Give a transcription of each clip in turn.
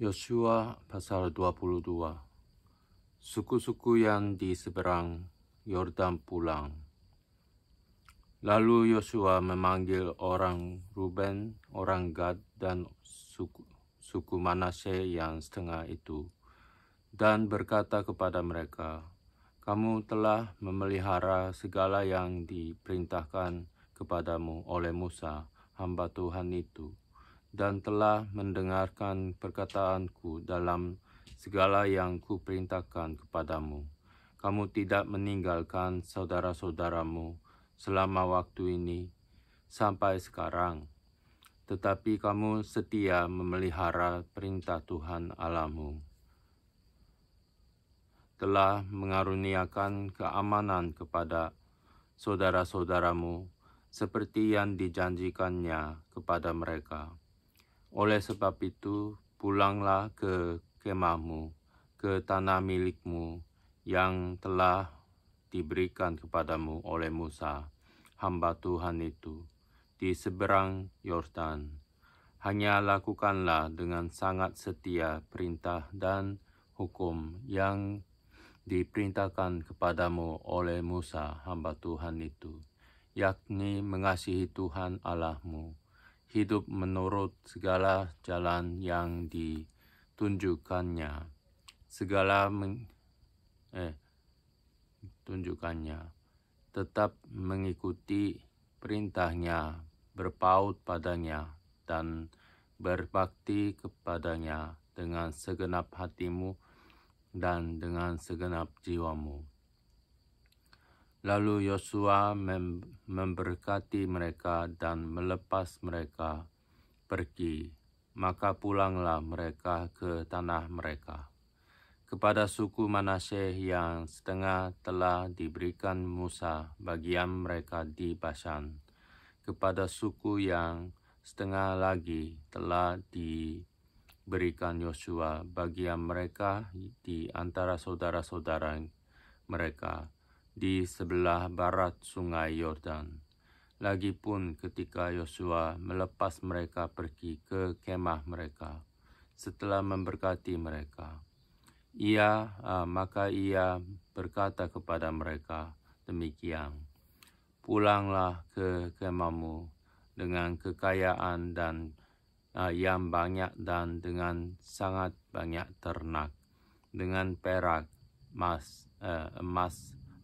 Yosua pasal 22. Suku-suku yang di seberang Yordan pulang. Lalu Yosua memanggil orang Ruben, orang Gad, dan suku Manasye yang setengah itu, dan berkata kepada mereka, "Kamu telah memelihara segala yang diperintahkan kepadamu oleh Musa, hamba Tuhan itu, dan telah mendengarkan perkataanku dalam segala yang kuperintahkan kepadamu. Kamu tidak meninggalkan saudara-saudaramu selama waktu ini sampai sekarang, tetapi kamu setia memelihara perintah Tuhan Allahmu, telah mengaruniakan keamanan kepada saudara-saudaramu seperti yang dijanjikannya kepada mereka. Oleh sebab itu, pulanglah ke kemahmu, ke tanah milikmu yang telah diberikan kepadamu oleh Musa, hamba Tuhan itu, di seberang Yordan. Hanya lakukanlah dengan sangat setia perintah dan hukum yang diperintahkan kepadamu oleh Musa, hamba Tuhan itu, yakni mengasihi Tuhan Allahmu, hidup menurut segala jalan yang ditunjukkannya, tetap mengikuti perintahnya, berpaut padanya, dan berbakti kepadanya dengan segenap hatimu dan dengan segenap jiwamu." Lalu Yosua memberkati mereka dan melepas mereka pergi. Maka pulanglah mereka ke tanah mereka. Kepada suku Manasye yang setengah telah diberikan Musa bagian mereka di Basan. Kepada suku yang setengah lagi telah diberikan Yosua bagian mereka di antara saudara-saudara mereka di sebelah barat sungai Yordan. Lagipun ketika Yosua melepas mereka pergi ke kemah mereka, setelah memberkati mereka, maka ia berkata kepada mereka demikian, "Pulanglah ke kemahmu dengan kekayaan dan yang banyak dan dengan sangat banyak ternak, dengan perak, emas,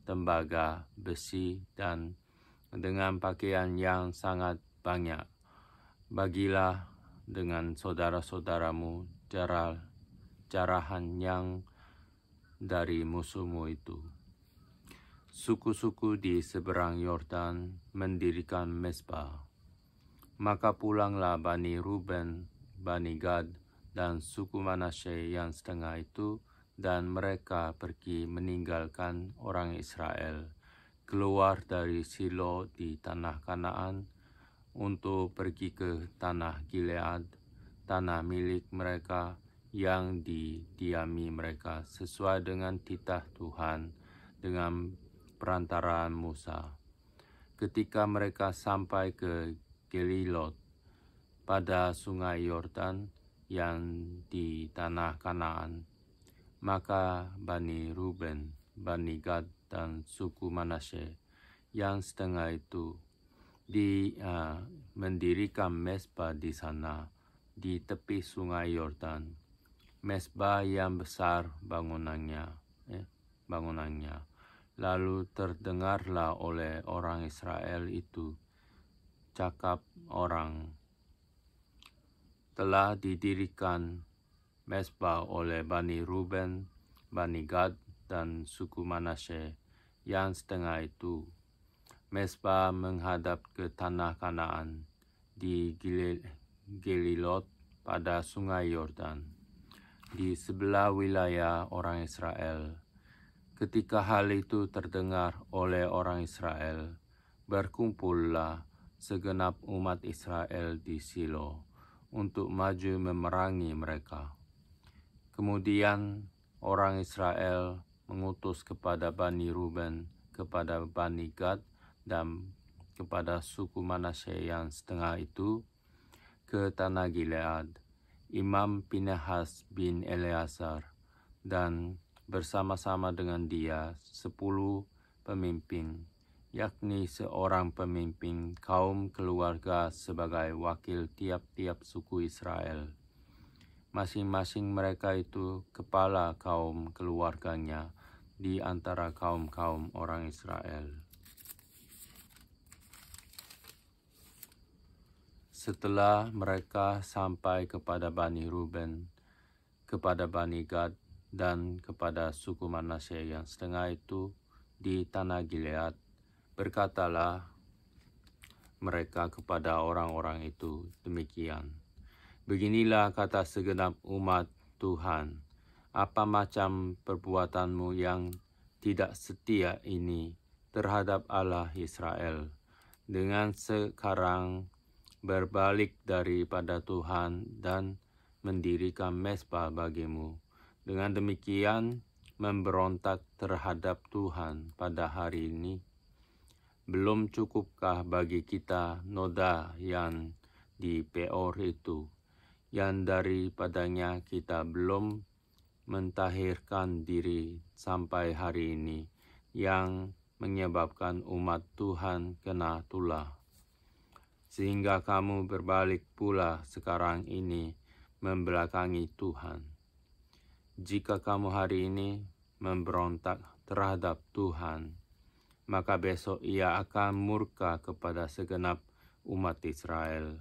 tembaga, besi, dan dengan pakaian yang sangat banyak. Bagilah dengan saudara-saudaramu jarahan yang dari musuhmu itu." Suku-suku di seberang Yordan mendirikan mezbah. Maka pulanglah Bani Ruben, Bani Gad, dan suku Manasye yang setengah itu, dan mereka pergi meninggalkan orang Israel, keluar dari Silo di tanah Kanaan untuk pergi ke tanah Gilead, tanah milik mereka yang didiami mereka sesuai dengan titah Tuhan dengan perantaraan Musa. Ketika mereka sampai ke Gelilot pada sungai Yordan yang di tanah Kanaan, maka Bani Ruben, Bani Gad, dan suku Manasye yang setengah itu mendirikan mezbah di sana, di tepi sungai Yordan. Mezbah yang besar bangunannya. Lalu terdengarlah oleh orang Israel itu cakap orang, "Telah didirikan mezbah oleh Bani Ruben, Bani Gad, dan suku Manasye yang setengah itu. Mezbah menghadap ke tanah Kanaan di Gelilot pada sungai Yordan, di sebelah wilayah orang Israel." Ketika hal itu terdengar oleh orang Israel, berkumpullah segenap umat Israel di Silo untuk maju memerangi mereka. Kemudian orang Israel mengutus kepada Bani Ruben, kepada Bani Gad, dan kepada suku Manasye yang setengah itu ke tanah Gilead, Imam Pinehas bin Eleazar, dan bersama-sama dengan dia 10 pemimpin, yakni seorang pemimpin kaum keluarga sebagai wakil tiap-tiap suku Israel. Masing-masing mereka itu kepala kaum keluarganya di antara kaum-kaum orang Israel. Setelah mereka sampai kepada Bani Ruben, kepada Bani Gad, dan kepada suku Manasye yang setengah itu di tanah Gilead, berkatalah mereka kepada orang-orang itu demikian. Beginilah kata segenap umat Tuhan, apa macam perbuatanmu yang tidak setia ini terhadap Allah Israel, dengan sekarang berbalik daripada Tuhan dan mendirikan mezbah bagimu. Dengan demikian memberontak terhadap Tuhan pada hari ini. Belum cukupkah bagi kita noda yang di Peor itu, yang daripadanya kita belum mentahirkan diri sampai hari ini, yang menyebabkan umat Tuhan kena tulah. Sehingga kamu berbalik pula sekarang ini membelakangi Tuhan. Jika kamu hari ini memberontak terhadap Tuhan, maka besok ia akan murka kepada segenap umat Israel.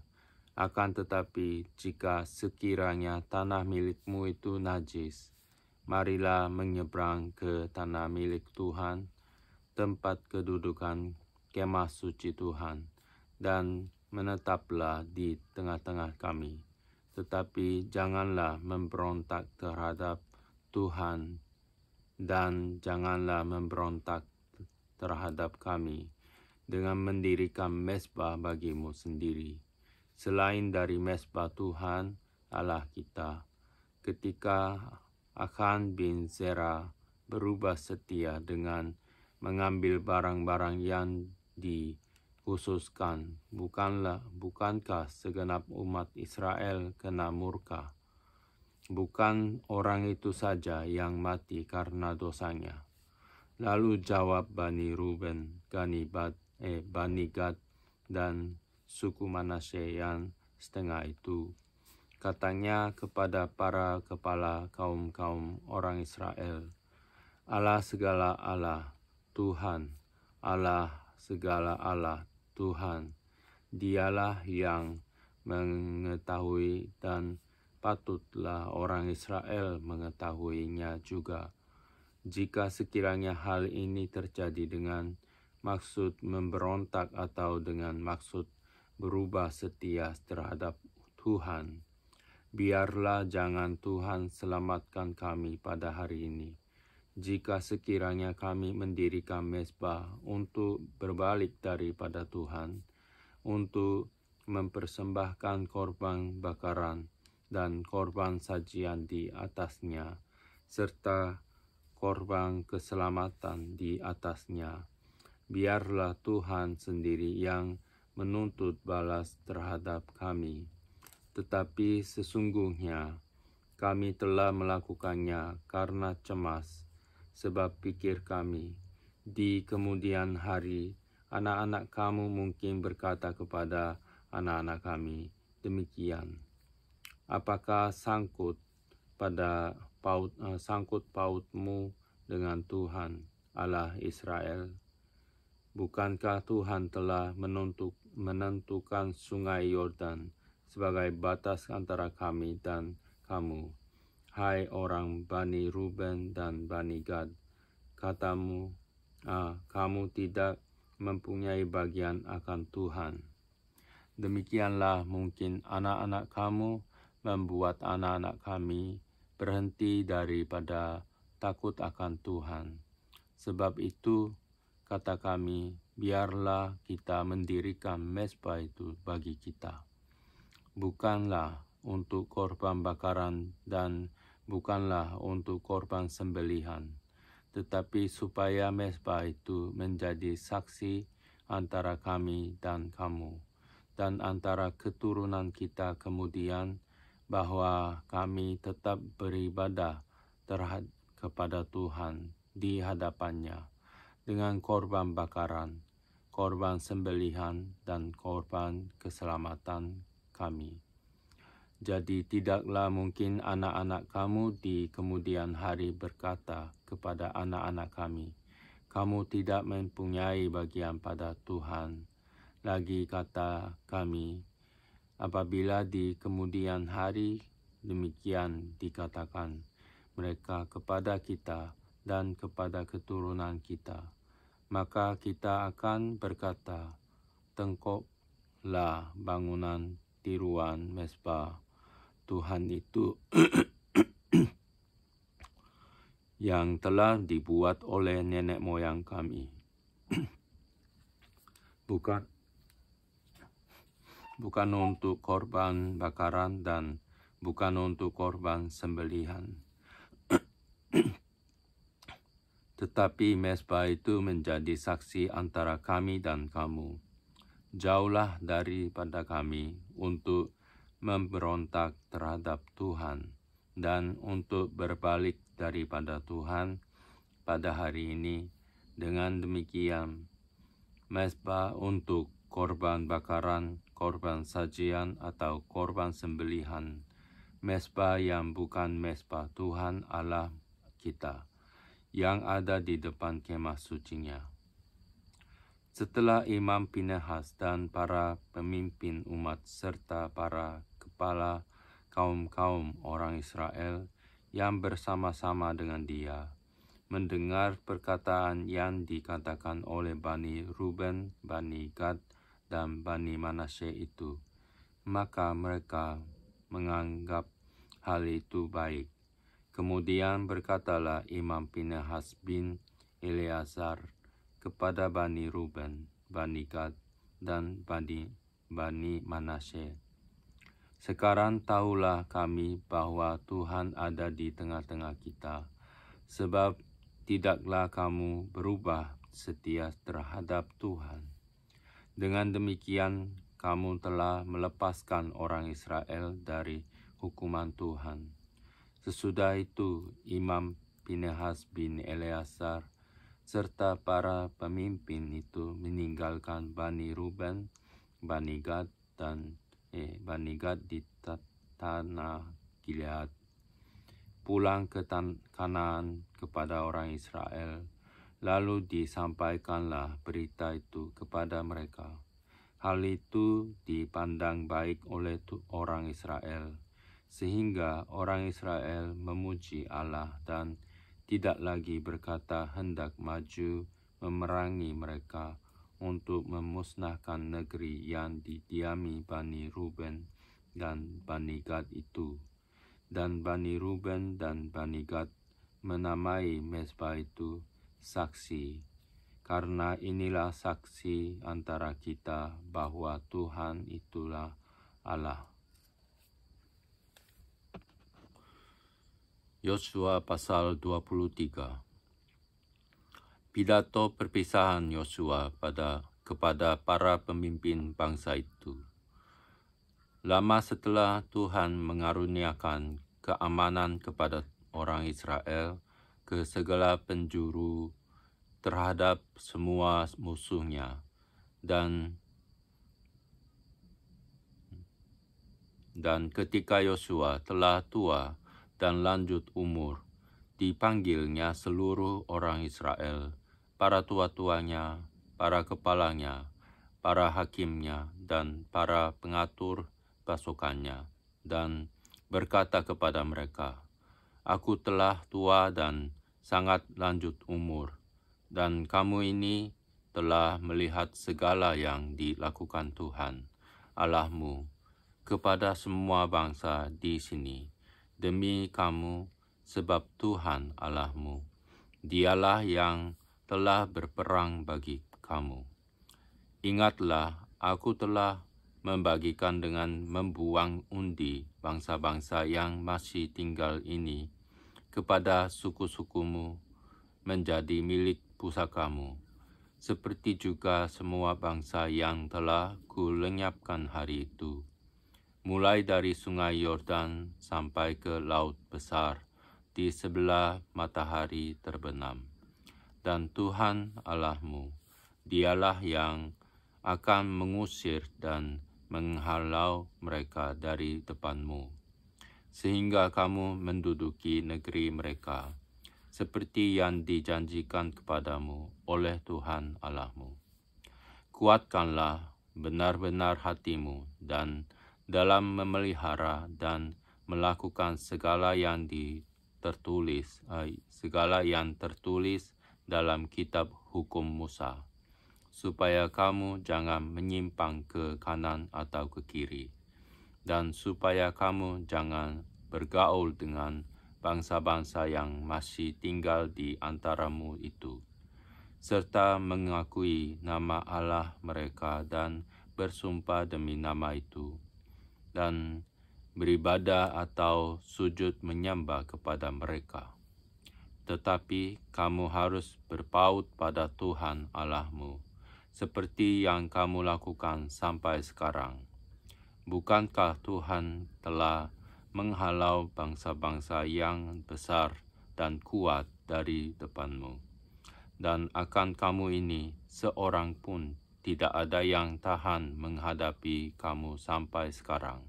Akan tetapi jika sekiranya tanah milikmu itu najis, marilah menyeberang ke tanah milik Tuhan, tempat kedudukan kemah suci Tuhan, dan menetaplah di tengah-tengah kami. Tetapi janganlah memberontak terhadap Tuhan, dan janganlah memberontak terhadap kami dengan mendirikan mezbah bagimu sendiri, selain dari mezbah Tuhan Allah kita. Ketika Achan bin Zerah berubah setia dengan mengambil barang-barang yang dikhususkan, bukankah segenap umat Israel kena murka? Bukan orang itu saja yang mati karena dosanya. Lalu jawab Bani Ruben, Bani Gad, dan suku Manasye yang setengah itu. Katanya kepada para kepala kaum-kaum orang Israel, Allah segala Allah, Tuhan, Allah segala Allah, Tuhan, dialah yang mengetahui, dan patutlah orang Israel mengetahuinya juga. Jika sekiranya hal ini terjadi dengan maksud memberontak atau dengan maksud berubah setia terhadap Tuhan, biarlah jangan Tuhan selamatkan kami pada hari ini. Jika sekiranya kami mendirikan mezbah untuk berbalik daripada Tuhan, untuk mempersembahkan korban bakaran dan korban sajian di atasnya, serta korban keselamatan di atasnya, biarlah Tuhan sendiri yang menuntut balas terhadap kami. Tetapi sesungguhnya kami telah melakukannya karena cemas, sebab pikir kami, di kemudian hari anak-anak kamu mungkin berkata kepada anak-anak kami demikian, apakah sangkut pautmu dengan Tuhan Allah Israel? Bukankah Tuhan telah menentukan sungai Yordan sebagai batas antara kami dan kamu, hai orang Bani Ruben dan Bani Gad? Katamu, kamu tidak mempunyai bagian akan Tuhan. Demikianlah mungkin anak-anak kamu membuat anak-anak kami berhenti daripada takut akan Tuhan. Sebab itu, kata kami, biarlah kita mendirikan mezbah itu bagi kita. Bukanlah untuk korban bakaran dan bukanlah untuk korban sembelihan, tetapi supaya mezbah itu menjadi saksi antara kami dan kamu, dan antara keturunan kita kemudian bahwa kami tetap beribadah kepada Tuhan di hadapannya dengan korban bakaran, korban sembelihan, dan korban keselamatan kami. Jadi tidaklah mungkin anak-anak kamu di kemudian hari berkata kepada anak-anak kami, kamu tidak mempunyai bagian pada Tuhan. Lagi kata kami, apabila di kemudian hari demikian dikatakan mereka kepada kita dan kepada keturunan kita, maka kita akan berkata, tengkoklah bangunan tiruan mesbah Tuhan itu yang telah dibuat oleh nenek moyang kami. Bukan untuk korban bakaran dan bukan untuk korban sembelihan. Tetapi mesbah itu menjadi saksi antara kami dan kamu. Jauhlah daripada kami untuk memberontak terhadap Tuhan dan untuk berbalik daripada Tuhan pada hari ini. Dengan demikian, mesbah untuk korban bakaran, korban sajian atau korban sembelihan, mesbah yang bukan mesbah Tuhan Allah kita, yang ada di depan kemah sucinya. Setelah Imam Pinehas dan para pemimpin umat serta para kepala kaum-kaum orang Israel yang bersama-sama dengan dia mendengar perkataan yang dikatakan oleh Bani Ruben, Bani Gad, dan Bani Manasye itu, maka mereka menganggap hal itu baik. Kemudian berkatalah Imam Pinehas bin Eleazar kepada Bani Ruben, Bani Gad, dan Bani Manasye, sekarang tahulah kami bahwa Tuhan ada di tengah-tengah kita, sebab tidaklah kamu berubah setia terhadap Tuhan. Dengan demikian, kamu telah melepaskan orang Israel dari hukuman Tuhan. Sesudah itu, Imam Pinehas bin Eleazar serta para pemimpin itu meninggalkan Bani Ruben, Bani Gad di tanah Gilead, pulang ke Kanaan kepada orang Israel. Lalu disampaikanlah berita itu kepada mereka. Hal itu dipandang baik oleh orang Israel, sehingga orang Israel memuji Allah dan tidak lagi berkata hendak maju memerangi mereka untuk memusnahkan negeri yang didiami Bani Ruben dan Bani Gad itu. Dan Bani Ruben dan Bani Gad menamai mesbah itu saksi, karena inilah saksi antara kita bahwa Tuhan itulah Allah. Yosua pasal 23. Pidato perpisahan Yosua kepada para pemimpin bangsa itu. Lama setelah Tuhan mengaruniakan keamanan kepada orang Israel ke segala penjuru terhadap semua musuhnya, dan ketika Yosua telah tua dan lanjut umur, dipanggilnya seluruh orang Israel, para tua-tuanya, para kepalanya, para hakimnya, dan para pengatur pasukannya, dan berkata kepada mereka, aku telah tua dan sangat lanjut umur, dan kamu ini telah melihat segala yang dilakukan Tuhan, Allahmu, kepada semua bangsa di sini, demi kamu, sebab Tuhan Allahmu, dialah yang telah berperang bagi kamu. Ingatlah, aku telah membagikan dengan membuang undi bangsa-bangsa yang masih tinggal ini kepada suku-sukumu menjadi milik pusakamu, seperti juga semua bangsa yang telah kulenyapkan hari itu. mulai dari sungai Yordan sampai ke Laut Besar, di sebelah matahari terbenam. Dan Tuhan Allahmu, dialah yang akan mengusir dan menghalau mereka dari depanmu, sehingga kamu menduduki negeri mereka, seperti yang dijanjikan kepadamu oleh Tuhan Allahmu. Kuatkanlah benar-benar hatimu dan dalam memelihara dan melakukan segala yang tertulis dalam kitab hukum Musa, supaya kamu jangan menyimpang ke kanan atau ke kiri, dan supaya kamu jangan bergaul dengan bangsa-bangsa yang masih tinggal di antaramu itu, serta mengakui nama Allah mereka dan bersumpah demi nama itu, dan beribadah atau sujud menyembah kepada mereka. Tetapi kamu harus berpaut pada Tuhan Allahmu, seperti yang kamu lakukan sampai sekarang. Bukankah Tuhan telah menghalau bangsa-bangsa yang besar dan kuat dari depanmu? Dan akan kamu ini seorang pun tidak ada yang tahan menghadapi kamu sampai sekarang.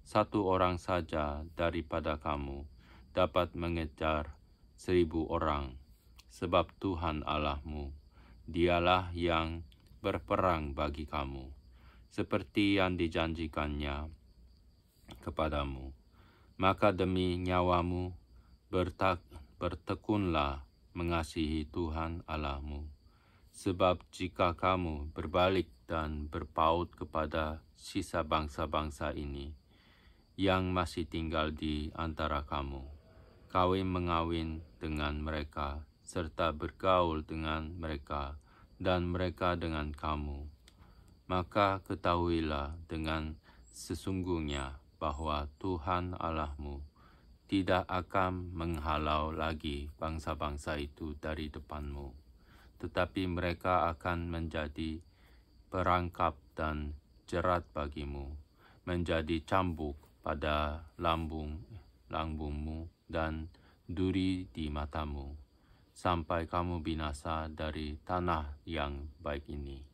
Satu orang saja daripada kamu dapat mengejar 1000 orang, sebab Tuhan Allahmu, dialah yang berperang bagi kamu, seperti yang dijanjikannya kepadamu. Maka demi nyawamu, bertekunlah mengasihi Tuhan Allahmu, sebab jika kamu berbalik dan berpaut kepada sisa bangsa-bangsa ini, yang masih tinggal di antara kamu, kawin-mengawin dengan mereka, serta bergaul dengan mereka, dan mereka dengan kamu, maka ketahuilah dengan sesungguhnya bahwa Tuhan Allahmu tidak akan menghalau lagi bangsa-bangsa itu dari depanmu, tetapi mereka akan menjadi perangkap dan jerat bagimu, menjadi cambuk pada lambungmu dan duri di matamu, sampai kamu binasa dari tanah yang baik ini,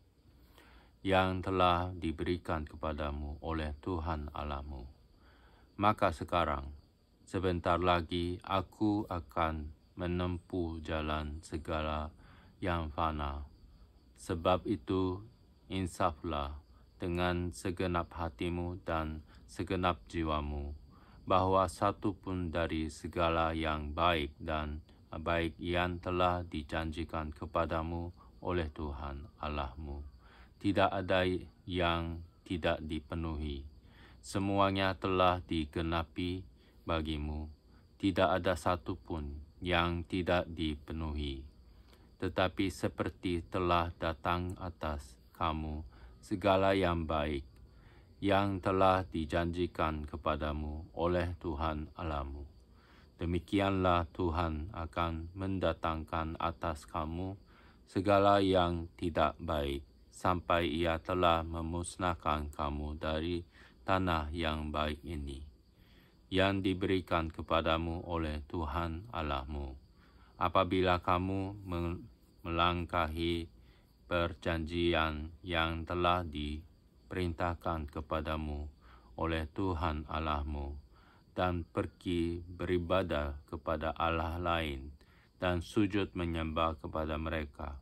yang telah diberikan kepadamu oleh Tuhan Allahmu. Maka sekarang, sebentar lagi aku akan menempuh jalan segala yang fana. Sebab itu, insaflah dengan segenap hatimu dan segenap jiwamu, bahwa satu pun dari segala yang baik dan baik yang telah dijanjikan kepadamu oleh Tuhan Allahmu, tidak ada yang tidak dipenuhi. Semuanya telah digenapi bagimu, tidak ada satu pun yang tidak dipenuhi. Tetapi seperti telah datang atas kamu segala yang baik, yang telah dijanjikan kepadamu oleh Tuhan Allahmu, demikianlah Tuhan akan mendatangkan atas kamu segala yang tidak baik, sampai Ia telah memusnahkan kamu dari tanah yang baik ini, yang diberikan kepadamu oleh Tuhan Allahmu, apabila kamu melangkahi perjanjian yang telah diperintahkan kepadamu oleh Tuhan Allahmu, dan pergi beribadah kepada Allah lain dan sujud menyembah kepada mereka,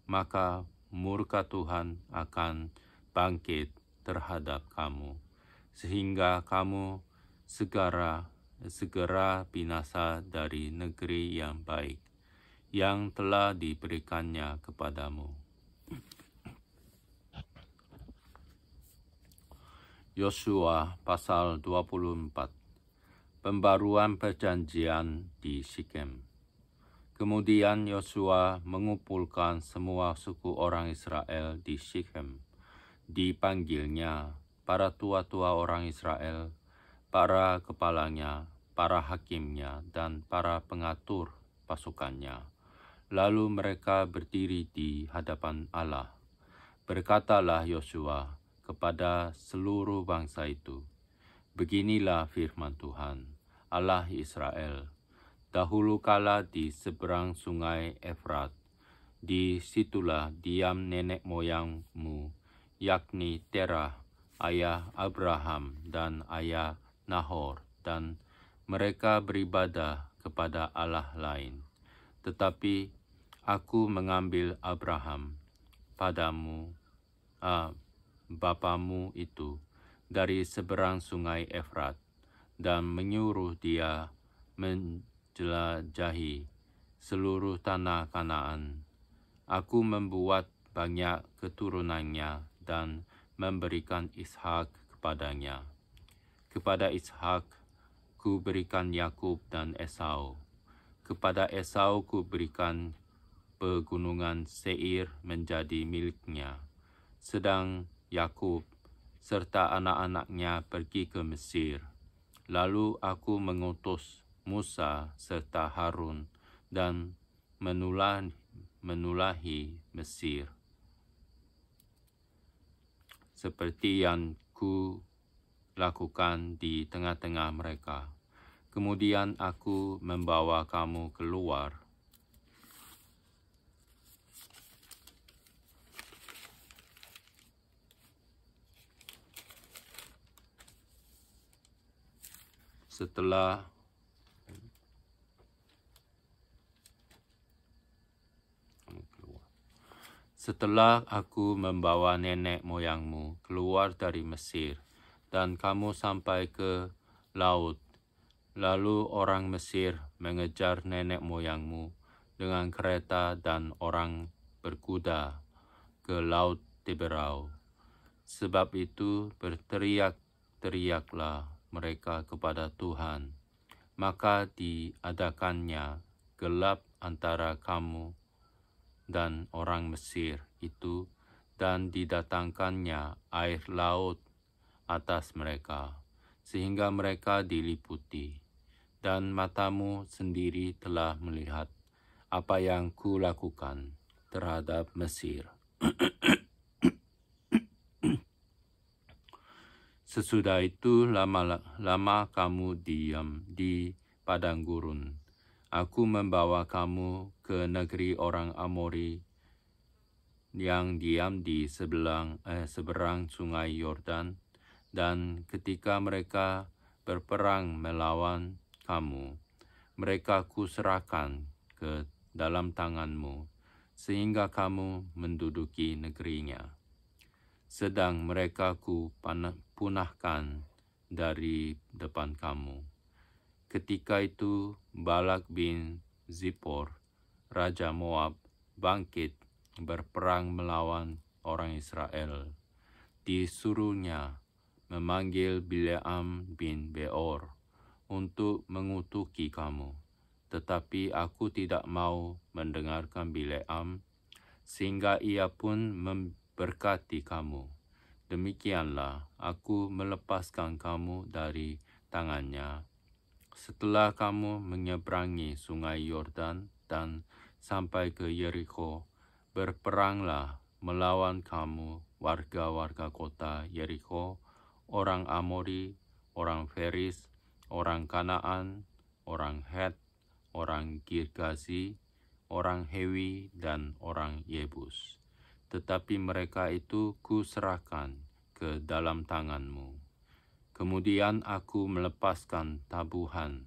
maka murka Tuhan akan bangkit terhadap kamu, sehingga kamu segera binasa dari negeri yang baik yang telah diberikannya kepadamu. Yosua pasal 24. Pembaruan perjanjian di Sikem. Kemudian Yosua mengumpulkan semua suku orang Israel di Sikem. Dipanggilnya para tua-tua orang Israel, para kepalanya, para hakimnya, dan para pengatur pasukannya. Lalu mereka berdiri di hadapan Allah. Berkatalah Yosua kepada seluruh bangsa itu. Beginilah firman Tuhan, Allah Israel. Dahulu kala di seberang sungai Efrat, di situlah diam nenek moyangmu, yakni Terah, ayah Abraham dan ayah Nahor, dan mereka beribadah kepada Allah lain. Tetapi aku mengambil Abraham, bapamu itu, dari seberang sungai Efrat, dan menyuruh dia menjelajahi seluruh tanah Kanaan. Aku membuat banyak keturunannya dan memberikan Ishak kepadanya. Kepada Ishak ku berikan Yakub dan Esau. Kepada Esau ku berikan pegunungan Seir menjadi miliknya, sedang Yakub serta anak-anaknya pergi ke Mesir. Lalu aku mengutus Musa serta Harun dan menulahi Mesir, seperti yang ku lakukan di tengah-tengah mereka. Kemudian aku membawa kamu keluar setelah aku membawa nenek moyangmu keluar dari Mesir, dan kamu sampai ke laut. Lalu orang Mesir mengejar nenek moyangmu dengan kereta dan orang berkuda ke laut Teberau. Sebab itu berteriak-teriaklah mereka kepada Tuhan. Maka diadakannya gelap antara kamu dan orang Mesir itu, dan didatangkannya air laut atas mereka, sehingga mereka diliputi. Dan matamu sendiri telah melihat apa yang kulakukan terhadap Mesir. Sesudah itu lama kamu diam di padang gurun. Aku membawa kamu ke negeri orang Amori yang diam di seberang sungai Yordan, dan ketika mereka berperang melawan kamu, mereka kuserahkan ke dalam tanganmu, sehingga kamu menduduki negerinya. Sedang mereka punahkan dari depan kamu. Ketika itu Balak bin Zippor, Raja Moab, bangkit berperang melawan orang Israel. Disuruhnya memanggil Bileam bin Beor untuk mengutuki kamu. Tetapi aku tidak mau mendengarkan Bileam, sehingga ia pun memberkati kamu. Demikianlah aku melepaskan kamu dari tangannya. Setelah kamu menyeberangi sungai Yordan dan sampai ke Yeriko, berperanglah melawan kamu warga-warga kota Yeriko, orang Amori, orang Feris, orang Kanaan, orang Het, orang Girgazi, orang Hewi, dan orang Yebus. Tetapi mereka itu kuserahkan ke dalam tanganmu. Kemudian aku melepaskan tabuhan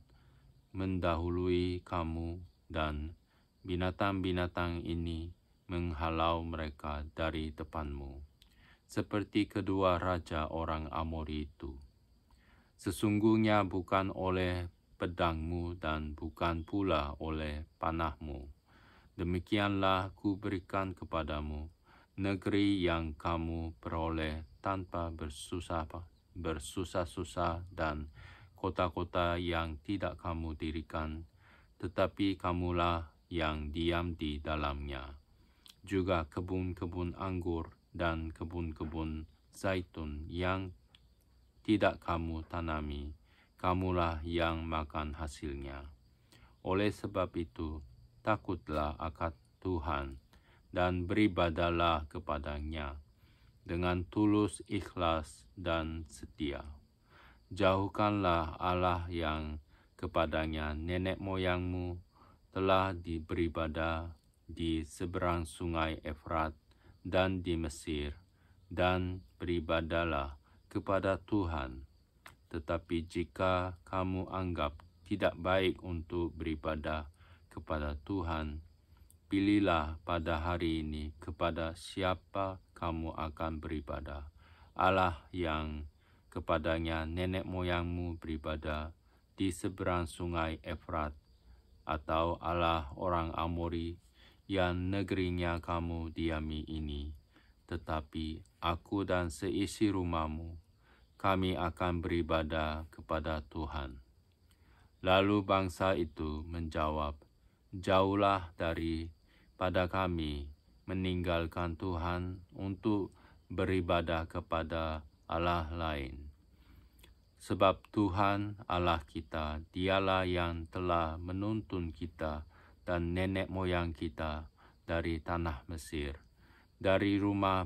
mendahului kamu, dan binatang-binatang ini menghalau mereka dari depanmu, seperti kedua raja orang Amori itu. Sesungguhnya bukan oleh pedangmu dan bukan pula oleh panahmu. Demikianlah ku berikan kepadamu negeri yang kamu peroleh tanpa bersusah-susah, dan kota-kota yang tidak kamu dirikan, tetapi kamulah yang diam di dalamnya. Juga kebun-kebun anggur dan kebun-kebun zaitun yang tidak kamu tanami, kamulah yang makan hasilnya. Oleh sebab itu, takutlah akan Tuhan dan beribadahlah kepadanya, dengan tulus, ikhlas, dan setia. Jauhkanlah Allah yang kepadanya nenek moyangmu telah beribadah di seberang sungai Efrat dan di Mesir, dan beribadahlah kepada Tuhan. Tetapi jika kamu anggap tidak baik untuk beribadah kepada Tuhan, pilihlah pada hari ini kepada siapa kamu akan beribadah. Allah yang kepadanya nenek moyangmu beribadah di seberang sungai Efrat, atau Allah orang Amori yang negerinya kamu diami ini. Tetapi aku dan seisi rumahmu, kami akan beribadah kepada Tuhan. Lalu bangsa itu menjawab, jauhlah daripada kami meninggalkan Tuhan untuk beribadah kepada Allah lain. Sebab Tuhan Allah kita, dialah yang telah menuntun kita dan nenek moyang kita dari tanah Mesir, dari rumah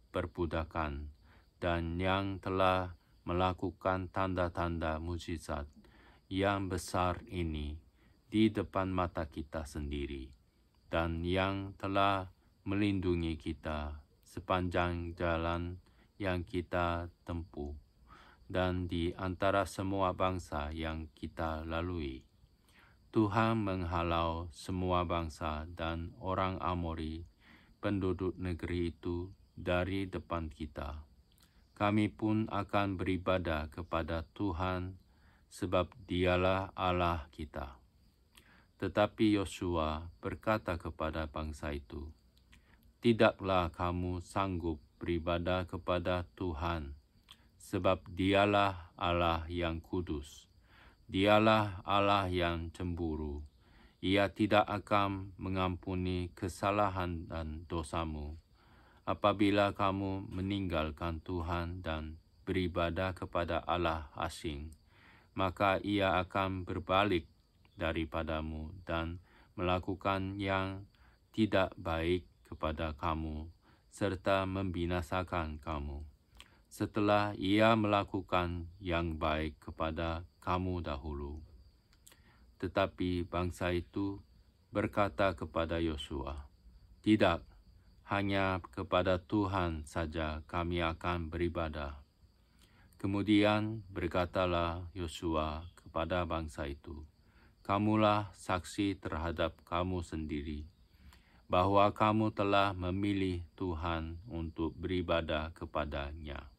perbudakan, dan yang telah melakukan tanda-tanda mujizat yang besar ini di depan mata kita sendiri, dan yang telah melindungi kita sepanjang jalan yang kita tempuh, dan di antara semua bangsa yang kita lalui. Tuhan menghalau semua bangsa dan orang Amori, penduduk negeri itu, dari depan kita. Kami pun akan beribadah kepada Tuhan, sebab dialah Allah kita. Tetapi Yosua berkata kepada bangsa itu, tidaklah kamu sanggup beribadah kepada Tuhan, sebab dialah Allah yang kudus. Dialah Allah yang cemburu. Ia tidak akan mengampuni kesalahan dan dosamu. Apabila kamu meninggalkan Tuhan dan beribadah kepada Allah asing, maka ia akan berbalik daripadamu dan melakukan yang tidak baik kepada kamu, serta membinasakan kamu, setelah ia melakukan yang baik kepada kamu dahulu. Tetapi bangsa itu berkata kepada Yosua, tidak, hanya kepada Tuhan saja kami akan beribadah. Kemudian berkatalah Yosua kepada bangsa itu, kamulah saksi terhadap kamu sendiri, bahwa kamu telah memilih Tuhan untuk beribadah kepadanya.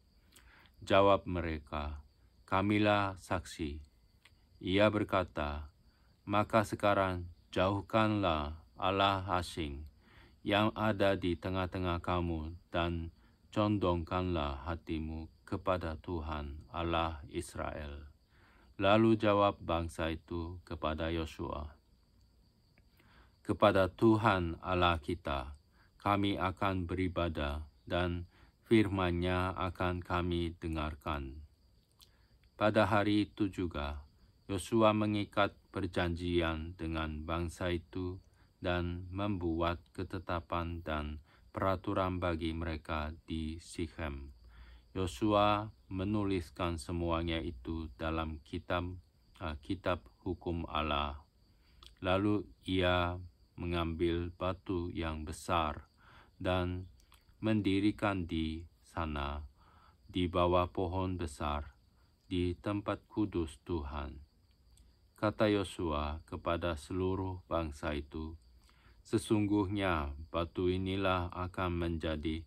Jawab mereka, kamilah saksi. Ia berkata, maka sekarang jauhkanlah Allah asing yang ada di tengah-tengah kamu dan condongkanlah hatimu kepada Tuhan Allah Israel. Lalu jawab bangsa itu kepada Yosua, kepada Tuhan Allah kita kami akan beribadah dan firman-Nya akan kami dengarkan. Pada hari itu juga, Yosua mengikat perjanjian dengan bangsa itu dan membuat ketetapan dan peraturan bagi mereka di Sichem. Yosua menuliskan semuanya itu dalam kitab hukum Allah. Lalu ia mengambil batu yang besar dan mendirikan di sana, di bawah pohon besar, di tempat kudus Tuhan. Kata Yosua kepada seluruh bangsa itu, sesungguhnya batu inilah akan menjadi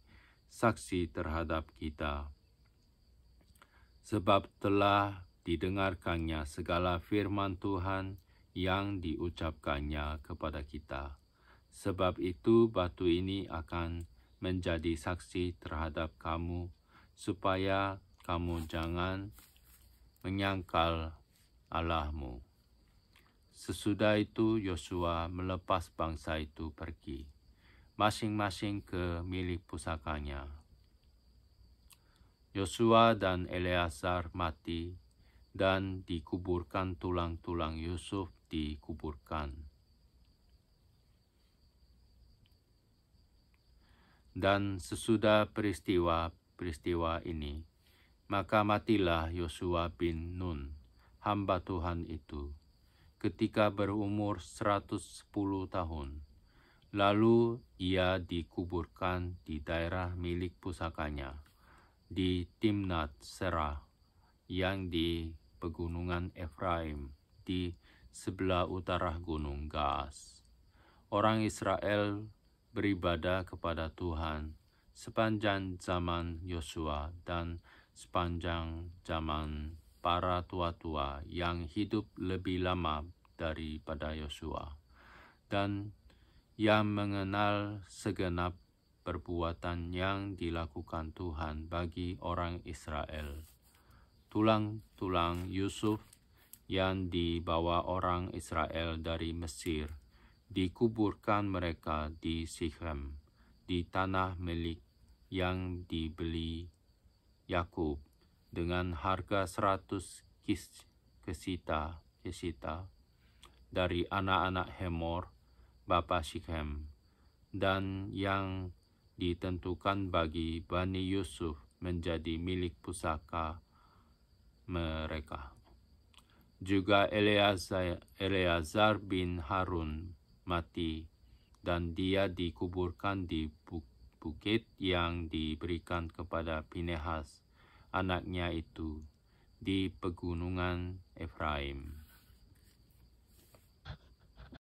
saksi terhadap kita, sebab telah didengarkannya segala firman Tuhan yang diucapkannya kepada kita. Sebab itu batu ini akan menjadi saksi terhadap kamu, supaya kamu jangan menyangkal Allahmu. Sesudah itu Yosua melepas bangsa itu pergi, masing-masing ke milik pusakanya. Yosua dan Eleazar mati, dan dikuburkan tulang-tulang Yusuf dikuburkan. Dan sesudah peristiwa ini, maka matilah Yosua bin Nun, hamba Tuhan itu, ketika berumur 110 tahun. Lalu ia dikuburkan di daerah milik pusakanya, di Timnat Serah, yang di pegunungan Efraim, di sebelah utara gunung Gaas. Orang Israel beribadah kepada Tuhan sepanjang zaman Yosua dan sepanjang zaman para tua-tua yang hidup lebih lama daripada Yosua, dan yang mengenal segenap perbuatan yang dilakukan Tuhan bagi orang Israel. Tulang-tulang Yusuf yang dibawa orang Israel dari Mesir dikuburkan mereka di Sichem, di tanah milik yang dibeli Yakub dengan harga 100 kesita dari anak-anak Hemor, bapa Sichem, dan yang ditentukan bagi Bani Yusuf menjadi milik pusaka mereka. Juga Eleazar bin Harun mati, dan dia dikuburkan di bukit yang diberikan kepada Pinehas, anaknya itu, di pegunungan Efraim.